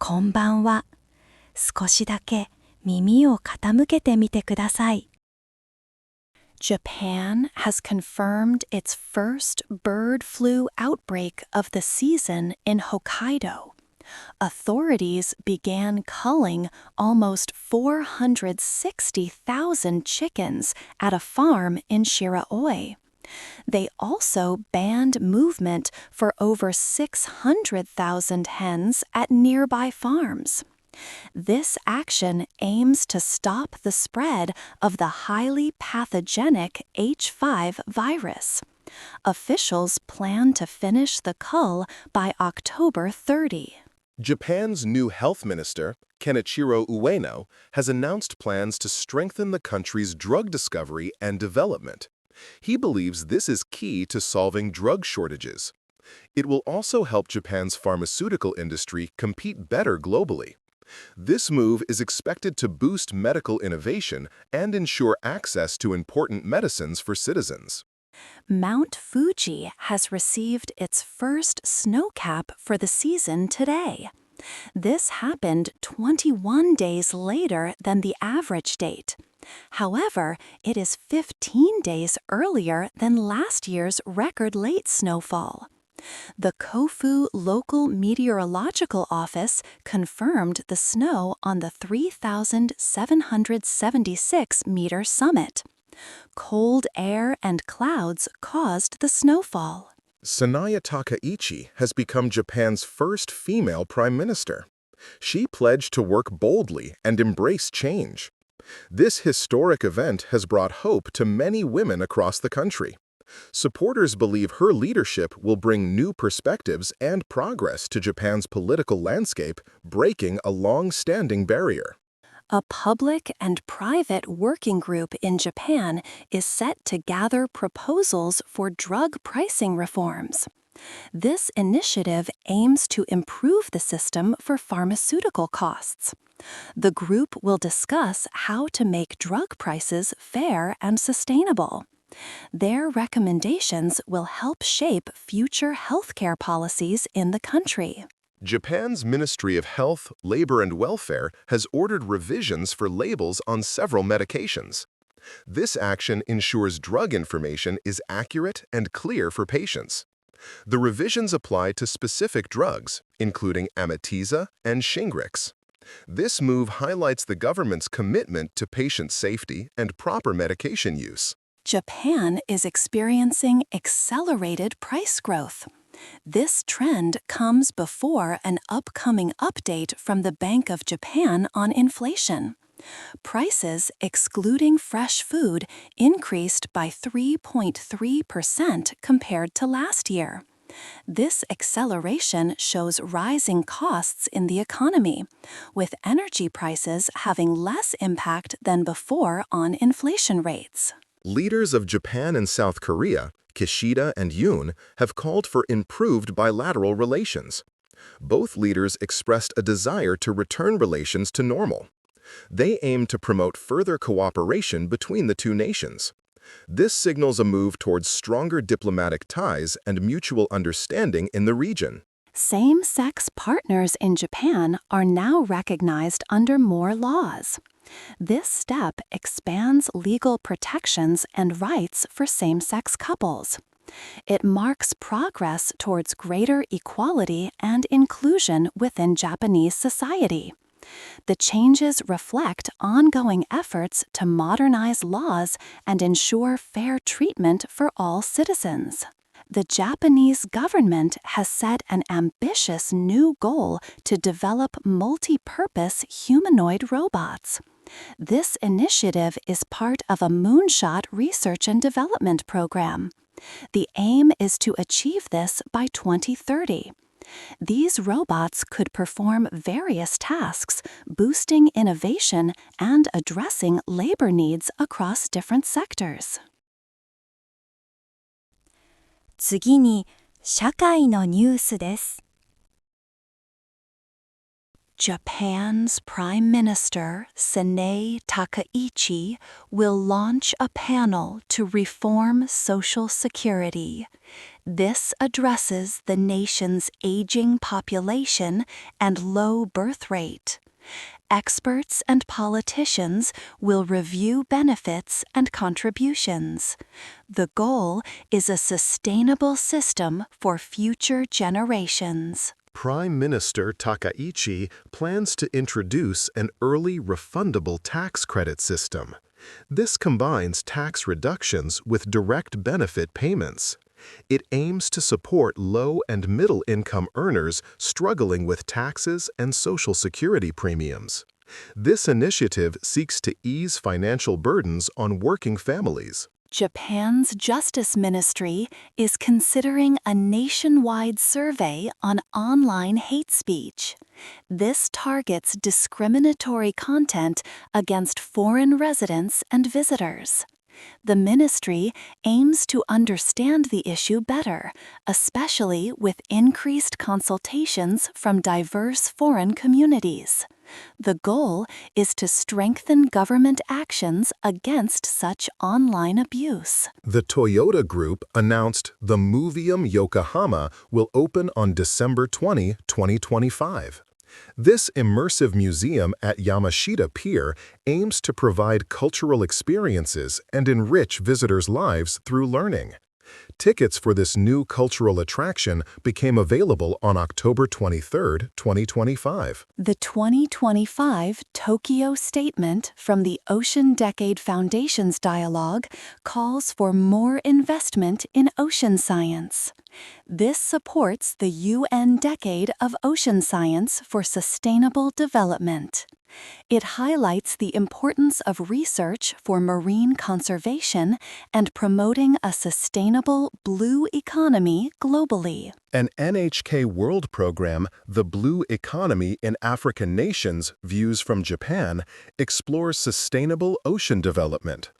こんばんは。少しだけ耳を傾けてみてください。Japan has confirmed its first bird flu outbreak of the season in Hokkaido. Authorities began culling almost 460,000 chickens at a farm in Shiraoi. They also banned movement for over 600,000 hens at nearby farms. This action aims to stop the spread of the highly pathogenic H5 virus. Officials plan to finish the cull by October 30. Japan's new health minister, Kenichiro Ueno, has announced plans to strengthen the country's drug discovery and development. He believes this is key to solving drug shortages. It will also help Japan's pharmaceutical industry compete better globally. This move is expected to boost medical innovation and ensure access to important medicines for citizens. Mount Fuji has received its first snowcap for the season today. This happened 21 days later than the average date. However, it is 15 days earlier than last year's record late snowfall. The Kofu Local Meteorological Office confirmed the snow on the 3,776-meter summit. Cold air and clouds caused the snowfall. Sanaya Takaichi has become Japan's first female prime minister. She pledged to work boldly and embrace change. This historic event has brought hope to many women across the country. Supporters believe her leadership will bring new perspectives and progress to Japan's political landscape, breaking a long-standing barrier. A public and private working group in Japan is set to gather proposals for drug pricing reforms. This initiative aims to improve the system for pharmaceutical costs. The group will discuss how to make drug prices fair and sustainable. Their recommendations will help shape future healthcare policies in the country. Japan's Ministry of Health, Labor and Welfare has ordered revisions for labels on several medications. This action ensures drug information is accurate and clear for patients. The revisions apply to specific drugs, including Amitiza and Shingrix. This move highlights the government's commitment to patient safety and proper medication use. Japan is experiencing accelerated price growth. This trend comes before an upcoming update from the Bank of Japan on inflation. Prices, excluding fresh food, increased by 3.3% compared to last year. This acceleration shows rising costs in the economy, with energy prices having less impact than before on inflation rates. Leaders of Japan and South Korea, Kishida and Yoon, have called for improved bilateral relations. Both leaders expressed a desire to return relations to normal. They aim to promote further cooperation between the two nations. This signals a move towards stronger diplomatic ties and mutual understanding in the region. Same-sex partners in Japan are now recognized under more laws. This step expands legal protections and rights for same-sex couples. It marks progress towards greater equality and inclusion within Japanese society. The changes reflect ongoing efforts to modernize laws and ensure fair treatment for all citizens. The Japanese government has set an ambitious new goal to develop multi-purpose humanoid robots. This initiative is part of a moonshot research and development program. The aim is to achieve this by 2030. These robots could perform various tasks, boosting innovation and addressing labor needs across different sectors. 次に、社会のニュースです。Japan's Prime Minister Sanae Takaichi will launch a panel to reform Social Security. This addresses the nation's aging population and low birth rate. Experts and politicians will review benefits and contributions. The goal is a sustainable system for future generations. Prime Minister Takaichi plans to introduce an early refundable tax credit system. This combines tax reductions with direct benefit payments. It aims to support low and middle-income earners struggling with taxes and Social Security premiums. This initiative seeks to ease financial burdens on working families. Japan's Justice Ministry is considering a nationwide survey on online hate speech. This targets discriminatory content against foreign residents and visitors. The ministry aims to understand the issue better, especially with increased consultations from diverse foreign communities. The goal is to strengthen government actions against such online abuse. The Toyota Group announced the Museum Yokohama will open on December 20, 2025. This immersive museum at Yamashita Pier aims to provide cultural experiences and enrich visitors' lives through learning. Tickets for this new cultural attraction became available on October 23, 2025. The 2025 Tokyo Statement from the Ocean Decade Foundation's dialogue calls for more investment in ocean science. This supports the UN Decade of Ocean Science for Sustainable Development. It highlights the importance of research for marine conservation and promoting a sustainable blue economy globally. An NHK World program, The Blue Economy in African Nations Views from Japan, explores sustainable ocean development.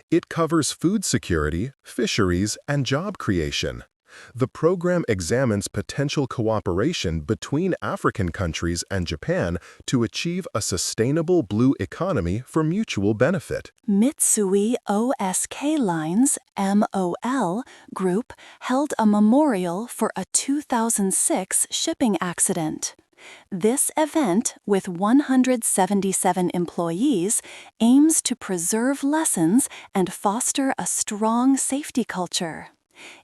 It covers food security, fisheries, and job creation. The program examines potential cooperation between African countries and Japan to achieve a sustainable blue economy for mutual benefit. Mitsui O.S.K. Line's MOL Group held a memorial for a 2006 shipping accident. This event, with 177 employees, aims to preserve lessons and foster a strong safety culture.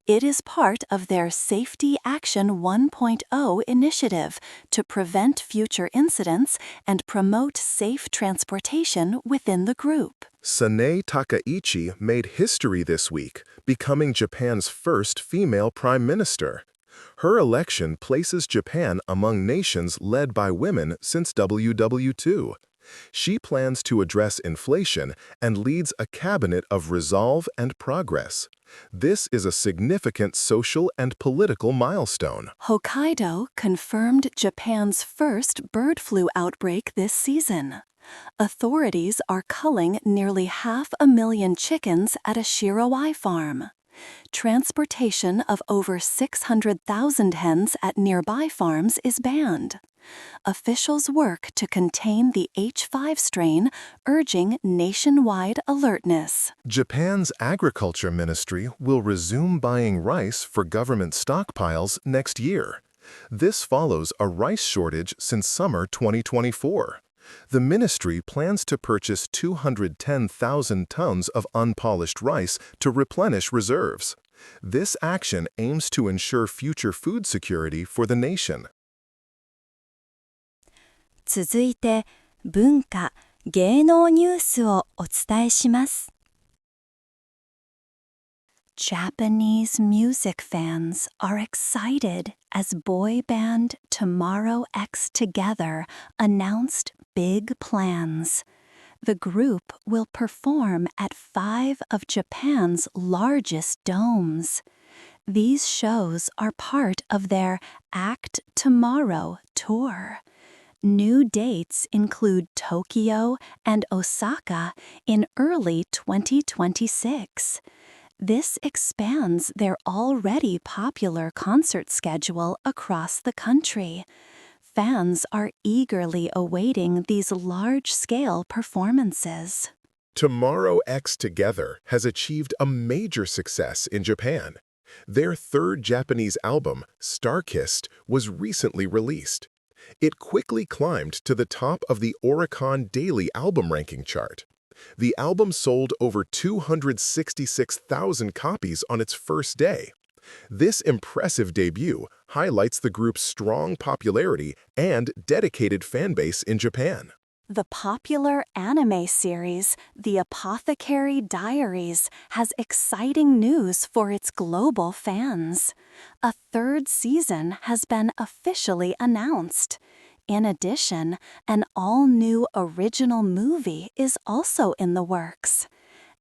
It is part of their Safety Action 1.0 initiative to prevent future incidents and promote safe transportation within the group. Sanae Takaichi made history this week, becoming Japan's first female prime minister. Her election places Japan among nations led by women since WW2. She plans to address inflation and leads a cabinet of resolve and progress. This is a significant social and political milestone. Hokkaido confirmed Japan's first bird flu outbreak this season. Authorities are culling nearly 500,000 chickens at a Shirawai farm. Transportation of over 600,000 hens at nearby farms is banned. Officials work to contain the H5 strain, urging nationwide alertness. Japan's Agriculture Ministry will resume buying rice for government stockpiles next year. This follows a rice shortage since summer 2024. The ministry plans to purchase 210,000 tons of unpolished rice to replenish reserves. This action aims to ensure future food security for the nation. 続いて、文化・芸能ニュースをお伝えします。Japanese music fans are excited as boy band Tomorrow X Together announced big plans. The group will perform at 5 of Japan's largest domes. These shows are part of their Act Tomorrow tour. New dates include Tokyo and Osaka in early 2026. This expands their already popular concert schedule across the country. Fans are eagerly awaiting these large-scale performances. Tomorrow X Together has achieved a major success in Japan. Their third Japanese album, Star-Kissed, was recently released. It quickly climbed to the top of the Oricon Daily Album Ranking chart. The album sold over 266,000 copies on its first day. This impressive debut highlights the group's strong popularity and dedicated fan base in Japan. The popular anime series, The Apothecary Diaries, has exciting news for its global fans. A third season has been officially announced. In addition, an all-new original movie is also in the works.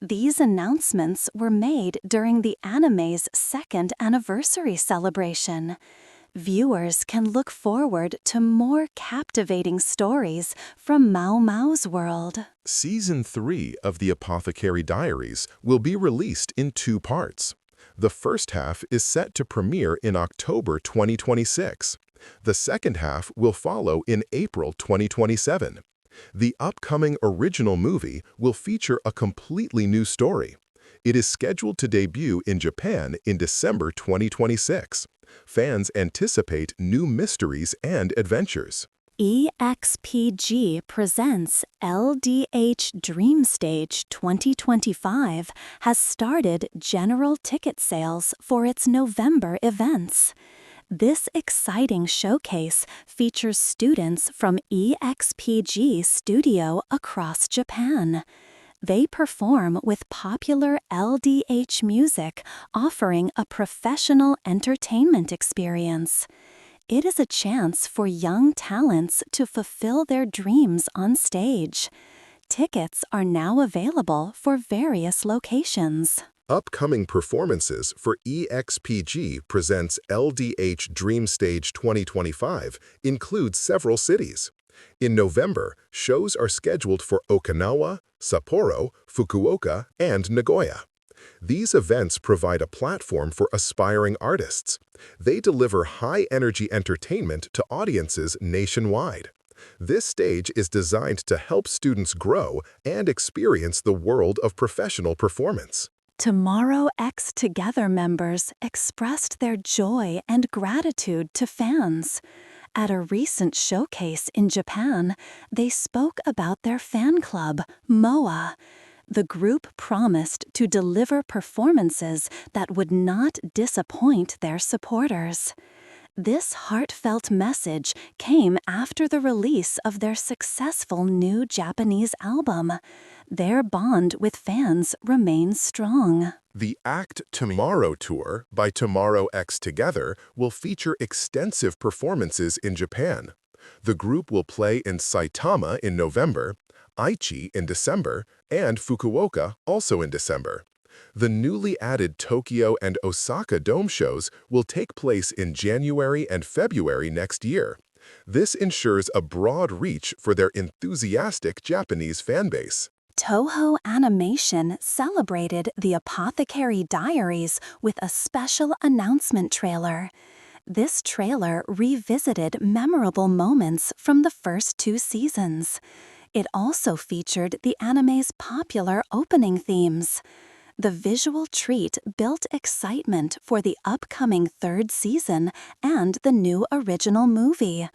These announcements were made during the anime's second anniversary celebration. Viewers can look forward to more captivating stories from Mao Mao's world. Season 3 of The Apothecary Diaries will be released in 2 parts. The first half is set to premiere in October 2026. The second half will follow in April 2027. The upcoming original movie will feature a completely new story. It is scheduled to debut in Japan in December 2026. Fans anticipate new mysteries and adventures. EXPG presents LDH Dream Stage 2025 has started general ticket sales for its November events. This exciting showcase features students from EXPG Studio across Japan. They perform with popular LDH music, offering a professional entertainment experience. It is a chance for young talents to fulfill their dreams on stage. Tickets are now available for various locations. Upcoming performances for EXPG Presents LDH Dream Stage 2025 include several cities. In November, shows are scheduled for Okinawa, Sapporo, Fukuoka, and Nagoya. These events provide a platform for aspiring artists. They deliver high-energy entertainment to audiences nationwide. This stage is designed to help students grow and experience the world of professional performance. Tomorrow X Together members expressed their joy and gratitude to fans. At a recent showcase in Japan, they spoke about their fan club, MOA. The group promised to deliver performances that would not disappoint their supporters. This heartfelt message came after the release of their successful new Japanese album. Their bond with fans remains strong. The Act Tomorrow Tour by Tomorrow X Together will feature extensive performances in Japan. The group will play in Saitama in November, Aichi in December, and Fukuoka also in December. The newly added Tokyo and Osaka Dome shows will take place in January and February next year. This ensures a broad reach for their enthusiastic Japanese fanbase. Toho Animation celebrated The Apothecary Diaries with a special announcement trailer. This trailer revisited memorable moments from the first 2 seasons. It also featured the anime's popular opening themes. The visual treat built excitement for the upcoming 3rd season and the new original movie.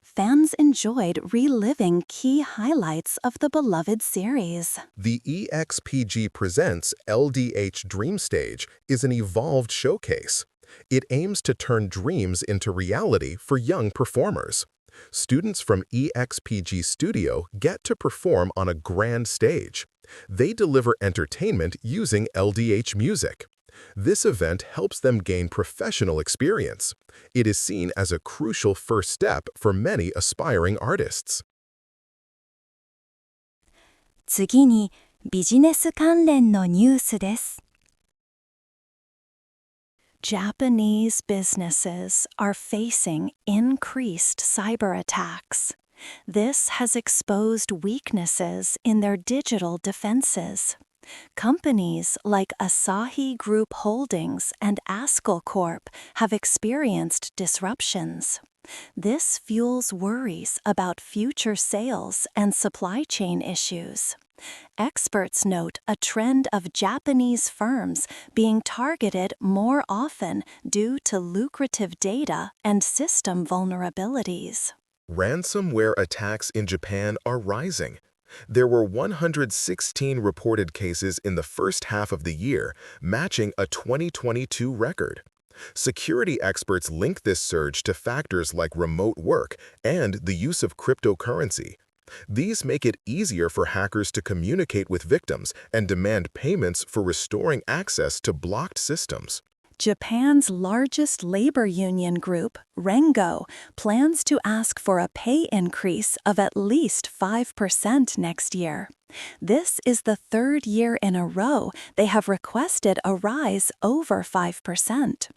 Fans enjoyed reliving key highlights of the beloved series. The EXPG Presents LDH Dream Stage is an evolved showcase. It aims to turn dreams into reality for young performers. Students from EXPG Studio get to perform on a grand stage. They deliver entertainment using LDH music. This event helps them gain professional experience. It is seen as a crucial first step for many aspiring artists. 次にビジネス関連のニュースです。Japanese businesses are facing increased cyber attacks. This has exposed weaknesses in their digital defenses. Companies like Asahi Group Holdings and Askel Corp have experienced disruptions. This fuels worries about future sales and supply chain issues. Experts note a trend of Japanese firms being targeted more often due to lucrative data and system vulnerabilities. Ransomware attacks in Japan are rising. There were 116 reported cases in the first half of the year, matching a 2022 record. Security experts link this surge to factors like remote work and the use of cryptocurrency. These make it easier for hackers to communicate with victims and demand payments for restoring access to blocked systems. Japan's largest labor union group, Rengo, plans to ask for a pay increase of at least 5% next year. This is the third year in a row they have requested a rise over 5%.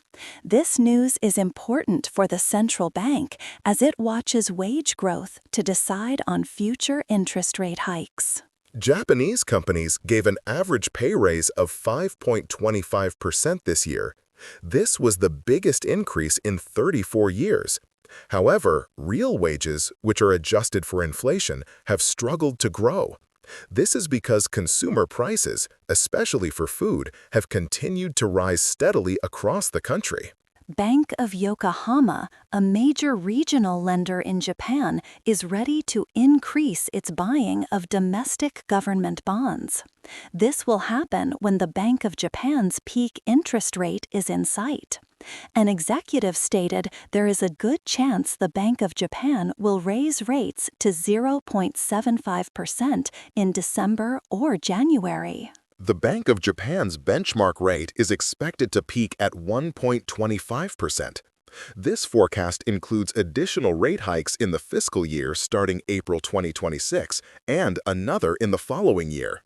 This news is important for the central bank as it watches wage growth to decide on future interest rate hikes. Japanese companies gave an average pay raise of 5.25% this year. This was the biggest increase in 34 years. However, real wages, which are adjusted for inflation, have struggled to grow. This is because consumer prices, especially for food, have continued to rise steadily across the country. Bank of Yokohama, a major regional lender in Japan, is ready to increase its buying of domestic government bonds. This will happen when the Bank of Japan's peak interest rate is in sight. An executive stated there is a good chance the Bank of Japan will raise rates to 0.75% in December or January. The Bank of Japan's benchmark rate is expected to peak at 1.25%. This forecast includes additional rate hikes in the fiscal year starting April 2026 and another in the following year.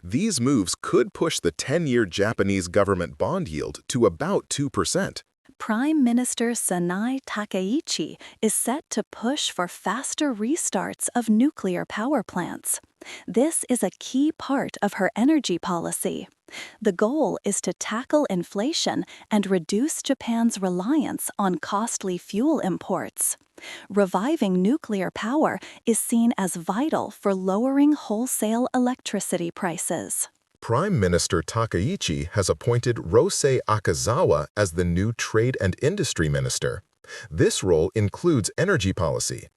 These moves could push the 10-year Japanese government bond yield to about 2%. Prime Minister Sanai Takaichi is set to push for faster restarts of nuclear power plants. This is a key part of her energy policy. The goal is to tackle inflation and reduce Japan's reliance on costly fuel imports. Reviving nuclear power is seen as vital for lowering wholesale electricity prices. Prime Minister Takaichi has appointed Rosei Akazawa as the new Trade and Industry Minister. This role includes energy policy.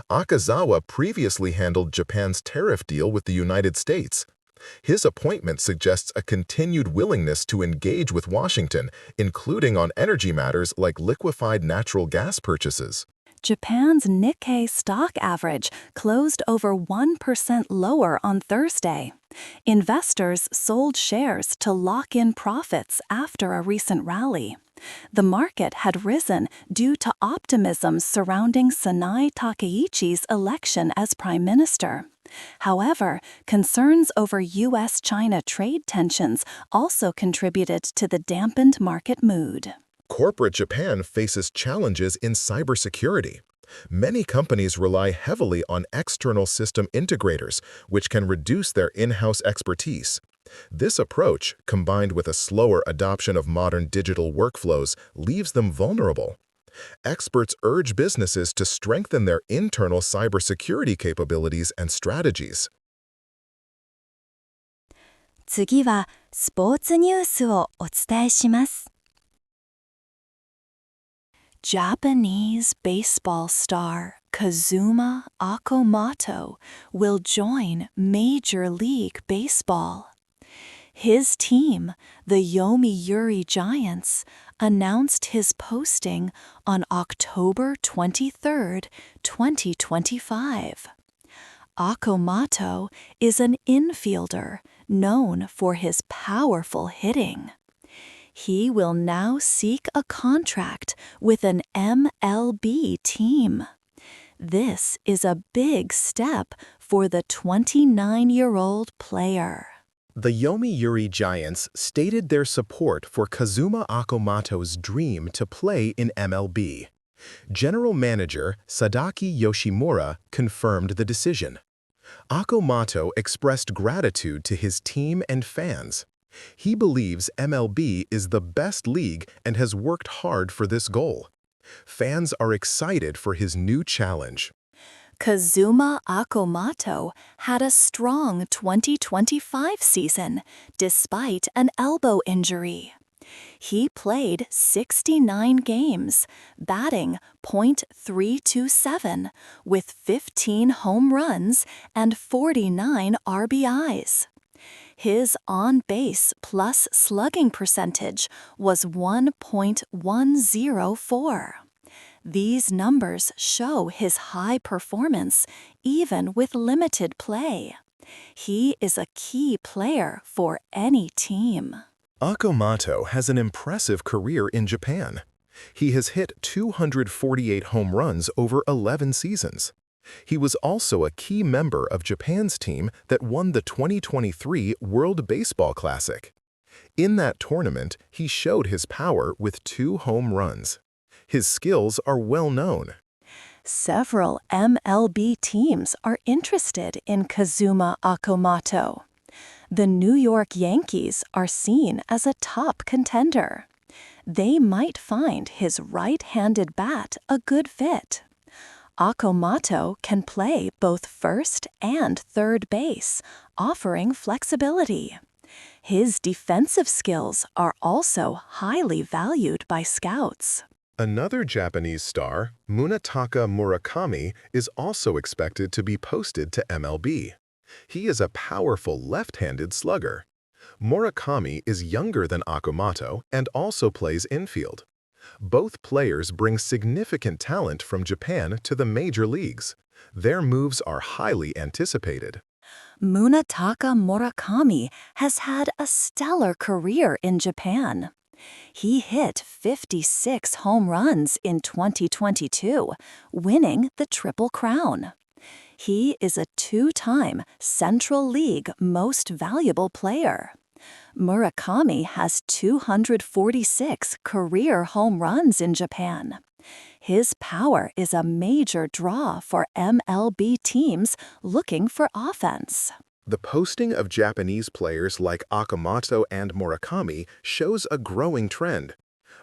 Akazawa previously handled Japan's tariff deal with the United States. His appointment suggests a continued willingness to engage with Washington, including on energy matters like liquefied natural gas purchases. Japan's Nikkei stock average closed over 1% lower on Thursday. Investors sold shares to lock in profits after a recent rally. The market had risen due to optimism surrounding Sanai Takaichi's election as prime minister. However, concerns over U.S.-China trade tensions also contributed to the dampened market mood. Corporate Japan faces challenges in cybersecurity. Many companies rely heavily on external system integrators, which can reduce their in-house expertise. This approach, combined with a slower adoption of modern digital workflows, leaves them vulnerable. Experts urge businesses to strengthen their internal cybersecurity capabilities and strategies. 次はスポーツニュースをお伝えします。Japanese baseball star Kazuma Okamoto will join Major League Baseball. His team, the Yomiuri Giants, announced his posting on October 23, 2025. Okamoto is an infielder known for his powerful hitting. He will now seek a contract with an MLB team. This is a big step for the 29-year-old player. The Yomiuri Giants stated their support for Kazuma Okamoto's dream to play in MLB. General Manager Sadaki Yoshimura confirmed the decision. Okamoto expressed gratitude to his team and fans. He believes MLB is the best league and has worked hard for this goal. Fans are excited for his new challenge. Kazuma Okamoto had a strong 2025 season despite an elbow injury. He played 69 games, batting .327 with 15 home runs and 49 RBIs. His on-base plus slugging percentage was 1.104. These numbers show his high performance even with limited play. He is a key player for any team. Okamoto has an impressive career in Japan. He has hit 248 home runs over 11 seasons. He was also a key member of Japan's team that won the 2023 World Baseball Classic. In that tournament, he showed his power with 2 home runs. His skills are well known. Several MLB teams are interested in Kazuma Okamoto. The New York Yankees are seen as a top contender. They might find his right-handed bat a good fit. Okamoto can play both first and third base, offering flexibility. His defensive skills are also highly valued by scouts. Another Japanese star, Munetaka Murakami, is also expected to be posted to MLB. He is a powerful left-handed slugger. Murakami is younger than Okamoto and also plays infield. Both players bring significant talent from Japan to the major leagues. Their moves are highly anticipated. Munetaka Murakami has had a stellar career in Japan. He hit 56 home runs in 2022, winning the Triple Crown. He is a 2-time Central League Most Valuable Player. Murakami has 246 career home runs in Japan. His power is a major draw for MLB teams looking for offense. The posting of Japanese players like Okamoto and Murakami shows a growing trend.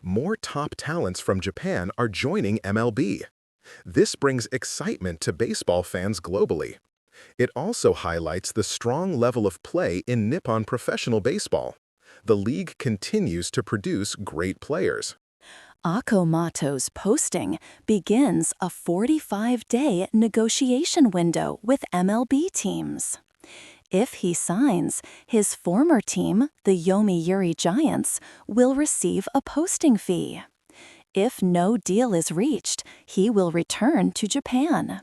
More top talents from Japan are joining MLB. This brings excitement to baseball fans globally. It also highlights the strong level of play in Nippon professional baseball. The league continues to produce great players. Okamoto's posting begins a 45-day negotiation window with MLB teams. If he signs, his former team, the Yomiuri Giants, will receive a posting fee. If no deal is reached, he will return to Japan.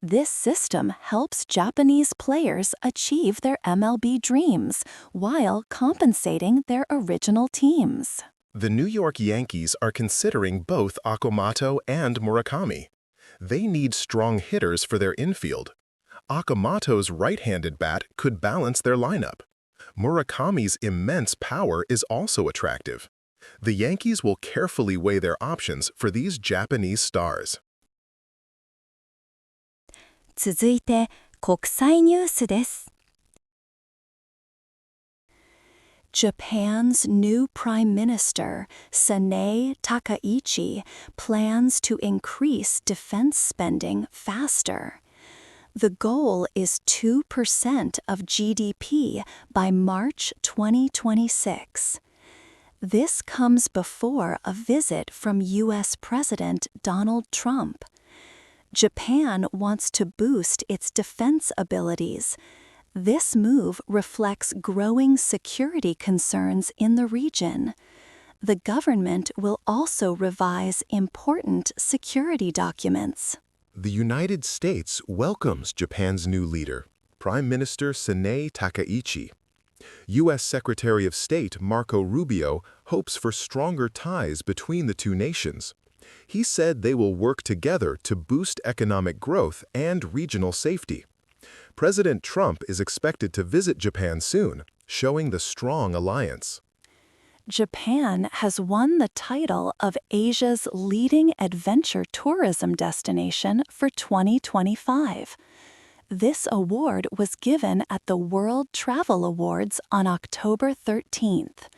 This system helps Japanese players achieve their MLB dreams while compensating their original teams. The New York Yankees are considering both Okamoto and Murakami. They need strong hitters for their infield. Okamoto's right-handed bat could balance their lineup. Murakami's immense power is also attractive. The Yankees will carefully weigh their options for these Japanese stars. 続いて国際ニュースです。Japan's new Prime Minister, Sanae Takaichi, plans to increase defense spending faster. The goal is 2% of GDP by March 2026. This comes before a visit from U.S. President Donald Trump. Japan wants to boost its defense abilities. This move reflects growing security concerns in the region. The government will also revise important security documents. The United States welcomes Japan's new leader, Prime Minister Sanae Takaichi. U.S. Secretary of State Marco Rubio hopes for stronger ties between the two nations. He said they will work together to boost economic growth and regional safety. President Trump is expected to visit Japan soon, showing the strong alliance. Japan has won the title of Asia's leading adventure tourism destination for 2025. This award was given at the World Travel Awards on October 13th.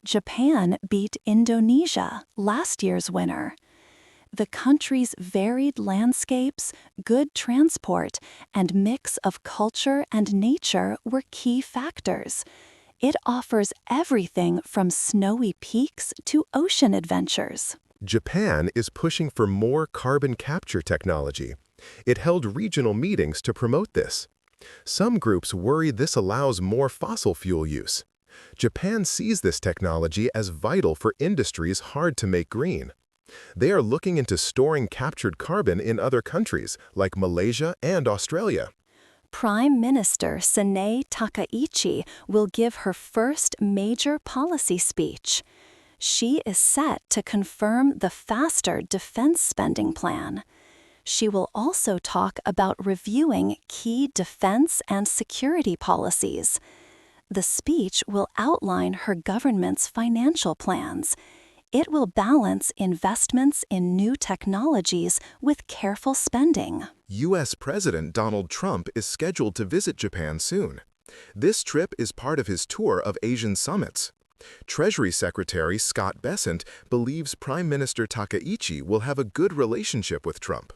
Japan beat Indonesia, last year's winner. The country's varied landscapes, good transport, and mix of culture and nature were key factors. It offers everything from snowy peaks to ocean adventures. Japan is pushing for more carbon capture technology. It held regional meetings to promote this. Some groups worry this allows more fossil fuel use. Japan sees this technology as vital for industries hard to make green. They are looking into storing captured carbon in other countries, like Malaysia and Australia. Prime Minister Sanae Takaichi will give her first major policy speech. She is set to confirm the faster defense spending plan. She will also talk about reviewing key defense and security policies. The speech will outline her government's financial plans. It will balance investments in new technologies with careful spending. U.S. President Donald Trump is scheduled to visit Japan soon. This trip is part of his tour of Asian summits. Treasury Secretary Scott Bessent believes Prime Minister Takaichi will have a good relationship with Trump.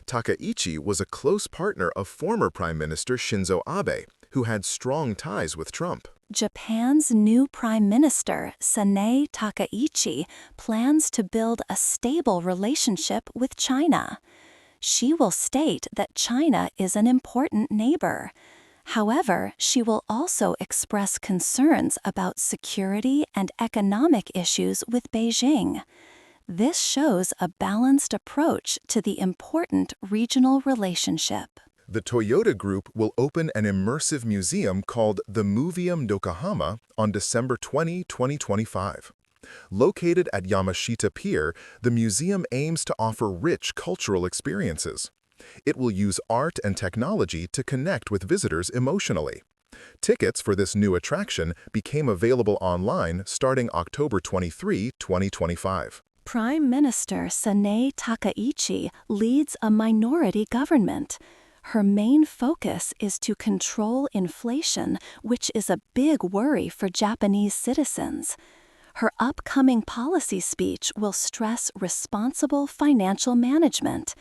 Takaichi was a close partner of former Prime Minister Shinzo Abe, who had strong ties with Trump. Japan's new Prime Minister, Sanae Takaichi, plans to build a stable relationship with China. She will state that China is an important neighbor. However, she will also express concerns about security and economic issues with Beijing. This shows a balanced approach to the important regional relationship. The Toyota Group will open an immersive museum called the Museum Yokohama on December 20, 2025. Located at Yamashita Pier, the museum aims to offer rich cultural experiences. It will use art and technology to connect with visitors emotionally. Tickets for this new attraction became available online starting October 23, 2025. Prime Minister Sanae Takaichi leads a minority government. Her main focus is to control inflation, which is a big worry for Japanese citizens. Her upcoming policy speech will stress responsible financial management.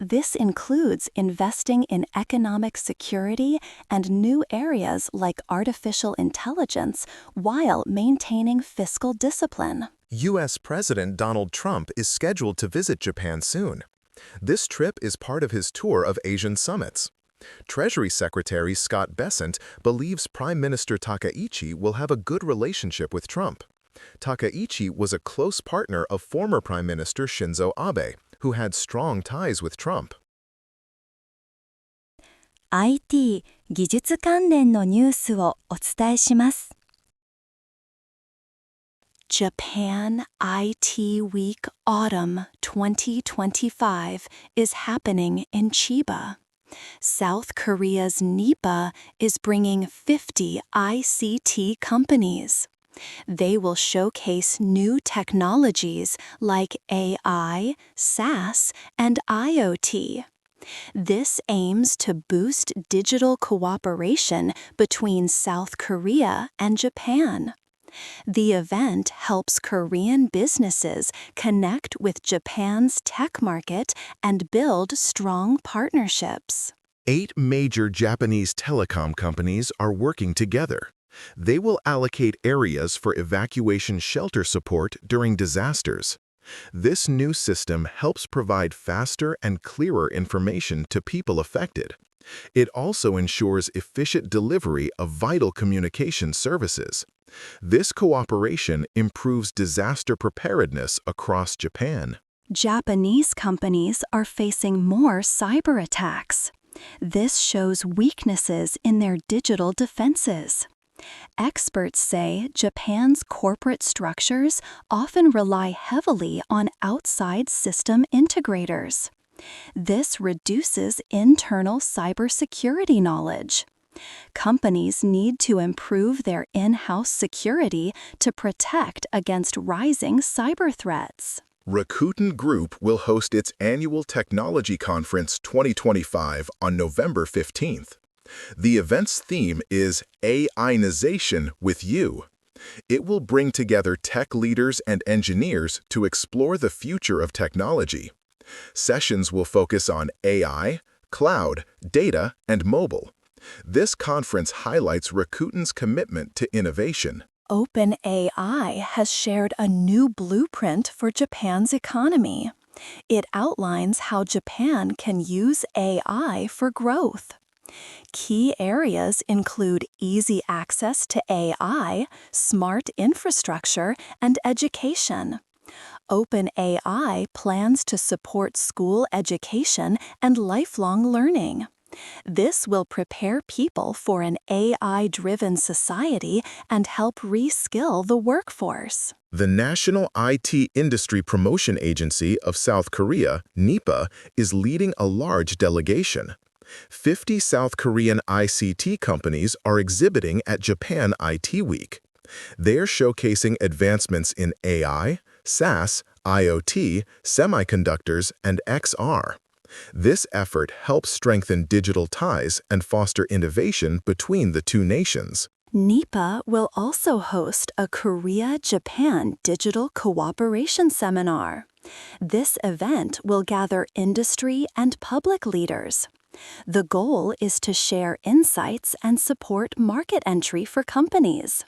This includes investing in economic security and new areas like artificial intelligence while maintaining fiscal discipline. U.S. President Donald Trump is scheduled to visit Japan soon. This trip is part of his tour of Asian summits. Treasury Secretary Scott Bessent believes Prime Minister Takaichi will have a good relationship with Trump. Takaichi was a close partner of former Prime Minister Shinzo Abe, who had strong ties with Trump. IT 技術関連のニュースをお伝えします。Japan IT Week Autumn 2025 is happening in Chiba. South Korea's NIPA is bringing 50 ICT companies. They will showcase new technologies like AI, SaaS, and IoT. This aims to boost digital cooperation between South Korea and Japan. The event helps Korean businesses connect with Japan's tech market and build strong partnerships. 8 major Japanese telecom companies are working together. They will allocate areas for evacuation shelter support during disasters. This new system helps provide faster and clearer information to people affected. It also ensures efficient delivery of vital communication services. This cooperation improves disaster preparedness across Japan. Japanese companies are facing more cyber attacks. This shows weaknesses in their digital defenses. Experts say Japan's corporate structures often rely heavily on outside system integrators. This reduces internal cybersecurity knowledge. Companies need to improve their in-house security to protect against rising cyber threats. Rakuten Group will host its annual Technology Conference 2025 on November 15th. The event's theme is AIization with You. It will bring together tech leaders and engineers to explore the future of technology. Sessions will focus on AI, cloud, data, and mobile. This conference highlights Rakuten's commitment to innovation. OpenAI has shared a new blueprint for Japan's economy. It outlines how Japan can use AI for growth. Key areas include easy access to AI, smart infrastructure, and education. OpenAI plans to support school education and lifelong learning. This will prepare people for an AI-driven society and help reskill the workforce. The National IT Industry Promotion Agency of South Korea, NIPA, is leading a large delegation. 50 South Korean ICT companies are exhibiting at Japan IT Week. They're showcasing advancements in AI, SaaS, IoT, semiconductors, and XR. This effort helps strengthen digital ties and foster innovation between the two nations. NIPA will also host a Korea-Japan Digital Cooperation Seminar. This event will gather industry and public leaders. The goal is to share insights and support market entry for companies.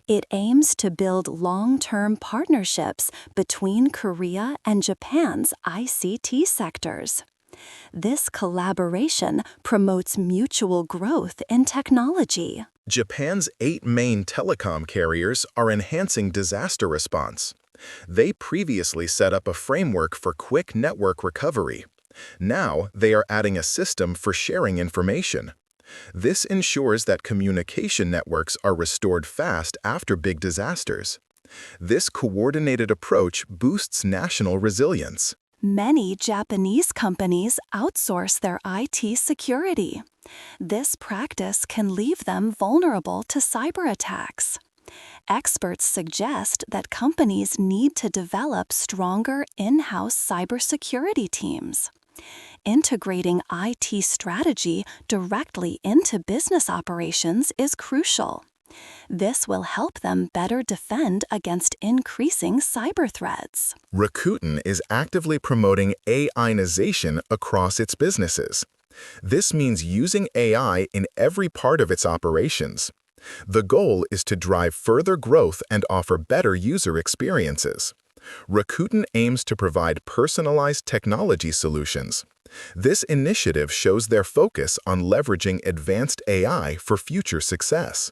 It aims to build long-term partnerships between Korea and Japan's ICT sectors. This collaboration promotes mutual growth in technology. Japan's 8 main telecom carriers are enhancing disaster response. They previously set up a framework for quick network recovery. Now, they are adding a system for sharing information. This ensures that communication networks are restored fast after big disasters. This coordinated approach boosts national resilience. Many Japanese companies outsource their IT security. This practice can leave them vulnerable to cyber attacks. Experts suggest that companies need to develop stronger in-house cybersecurity teams. Integrating IT strategy directly into business operations is crucial. This will help them better defend against increasing cyber threats. Rakuten is actively promoting AIization across its businesses. This means using AI in every part of its operations. The goal is to drive further growth and offer better user experiences. Rakuten aims to provide personalized technology solutions. This initiative shows their focus on leveraging advanced AI for future success.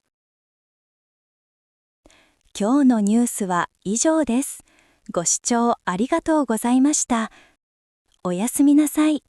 今日のニュースは以上です。ご視聴ありがとうございました。おやすみなさい。